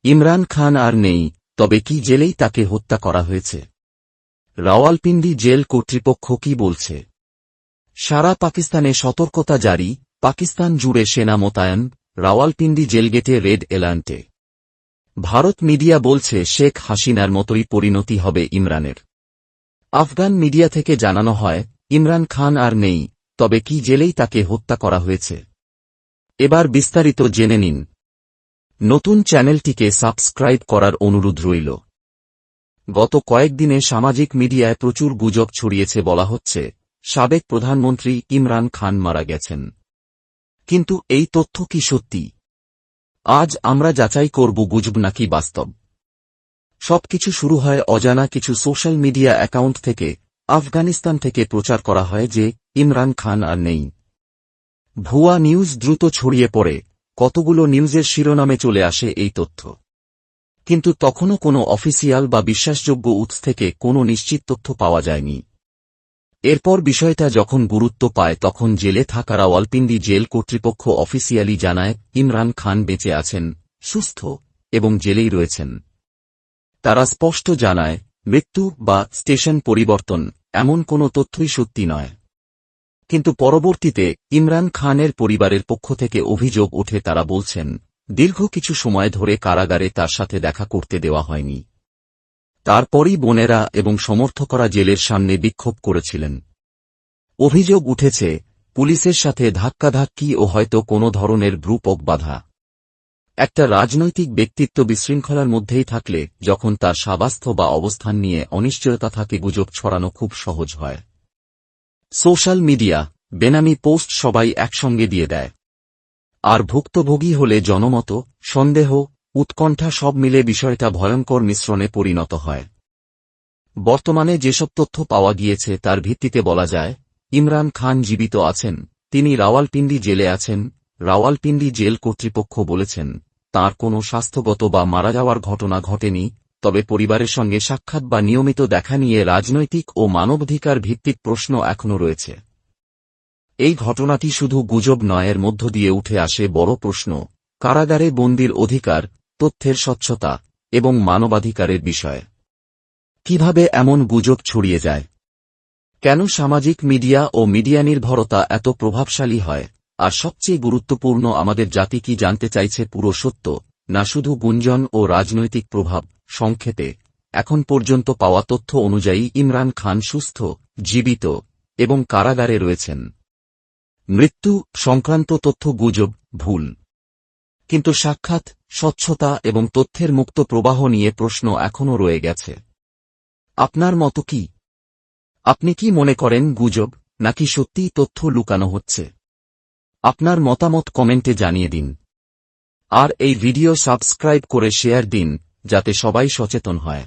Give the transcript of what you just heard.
ইমরান খান আর নেই, তবে কি জেলেই তাকে হত্যা করা হয়েছে? রাওয়ালপিন্ডি জেল কর্তৃপক্ষ কি বলছে? সারা পাকিস্তানে সতর্কতা জারি, পাকিস্তান জুড়ে সেনা মোতায়েন, রাওয়ালপিন্ডি জেলগেটে রেড এলার্টে। ভারত মিডিয়া বলছে শেখ হাসিনার মতোই পরিণতি হবে ইমরানের। আফগান মিডিয়া থেকে জানানো হয়, ইমরান খান আর নেই, তবে কি জেলেই তাকে হত্যা করা হয়েছে? এবার বিস্তারিত জেনে নিন। নতুন চ্যানেলটিকে সাবস্ক্রাইব করার অনুরোধ রইল। গত কয়েকদিনে সামাজিক মিডিয়ায় প্রচুর গুজব ছড়িয়েছে। বলা হচ্ছে, সাবেক প্রধানমন্ত্রী ইমরান খান মারা গেছেন। কিন্তু এই তথ্য কি সত্যি? আজ আমরা যাচাই করব গুজব নাকি বাস্তব। সবকিছু শুরু হয় অজানা কিছু সোশ্যাল মিডিয়া অ্যাকাউন্ট থেকে। আফগানিস্তান থেকে প্রচার করা হয় যে ইমরান খান আর নেই। ভুয়া নিউজ দ্রুত ছড়িয়ে পড়ে, কতগুলো নিউজের শিরোনামে চলে আসে এই তথ্য। কিন্তু তখনও কোনো অফিসিয়াল বা বিশ্বাসযোগ্য উৎস থেকে কোনো নিশ্চিত তথ্য পাওয়া যায়নি। এরপর বিষয়টা যখন গুরুত্ব পায় তখন জেলে থাকা রাওয়ালপিন্ডি জেল কর্তৃপক্ষ অফিসিয়ালি জানায় ইমরান খান বেঁচে আছেন, সুস্থ এবং জেলেই রয়েছেন। তারা স্পষ্ট জানায়, মৃত্যু বা স্টেশন পরিবর্তন এমন কোনো তথ্যই সত্যি নয়। কিন্তু পরবর্তীতে ইমরান খানের পরিবারের পক্ষ থেকে অভিযোগ ওঠে। তারা বলছেন, দীর্ঘ কিছু সময় ধরে কারাগারে তার সাথে দেখা করতে দেওয়া হয়নি। তারপরই বোনেরা এবং সমর্থকরা জেলের সামনে বিক্ষোভ করেছিলেন। অভিযোগ উঠেছে, পুলিশের সাথে ধাক্কাধাক্কি ও হয়তো কোনো ধরনের গ্রুপক বাধা। একটা রাজনৈতিক ব্যক্তিত্ব বিশৃঙ্খলার মধ্যেই থাকলে যখন তার স্বাস্থ্য বা অবস্থান নিয়ে অনিশ্চয়তা থাকে, গুজব ছড়ানো খুব সহজ হয়। সোশ্যাল মিডিয়া, বেনামি পোস্ট সবাই একসঙ্গে দিয়ে দেয়। আর ভুক্তভোগী হলে জনমত, সন্দেহ, উৎকণ্ঠা সব মিলে বিষয়টা ভয়ঙ্কর মিশ্রণে পরিণত হয়। বর্তমানে যেসব তথ্য পাওয়া গিয়েছে তার ভিত্তিতে বলা যায়, ইমরান খান জীবিত আছেন, তিনি রাওয়ালপিন্ডি জেলে আছেন। রাওয়ালপিন্ডি জেল কর্তৃপক্ষ বলেছেন, তাঁর কোনো স্বাস্থ্যগত বা মারা যাওয়ার ঘটনা ঘটেনি, তবে পরিবারের সঙ্গে সাক্ষাৎ বা নিয়মিত দেখা নিয়ে রাজনৈতিক ও মানবাধিকার ভিত্তিক প্রশ্ন এখনও রয়েছে। এই ঘটনাটি শুধু গুজব নয়, এর মধ্য দিয়ে উঠে আসে বড় প্রশ্ন, কারাগারে বন্দির অধিকার, তথ্যের স্বচ্ছতা এবং মানবাধিকারের বিষয়। কিভাবে এমন গুজব ছড়িয়ে যায়? কেন সামাজিক মিডিয়া ও মিডিয়া নির্ভরতা এত প্রভাবশালী হয়? আর সবচেয়ে গুরুত্বপূর্ণ, আমাদের জাতি কি জানতে চাইছে পুরো সত্য, না শুধু গুঞ্জন ও রাজনৈতিক প্রভাব? সংক্ষেপে, এখন পর্যন্ত পাওয়া তথ্য অনুযায়ী ইমরান খান সুস্থ, জীবিত এবং কারাগারে রয়েছেন। মৃত্যু সংক্রান্ত তথ্য গুজব, ভুল। কিন্তু সাক্ষাৎ, স্বচ্ছতা এবং তথ্যের মুক্ত প্রবাহ নিয়ে প্রশ্ন এখনও রয়ে গেছে। আপনার মত কি? আপনি কি মনে করেন গুজব, নাকি সত্যিই তথ্য লুকানো হচ্ছে? আপনার মতামত কমেন্টে জানিয়ে দিন। আর এই ভিডিও সাবস্ক্রাইব করে শেয়ার দিন, যাতে সবাই সচেতন হয়।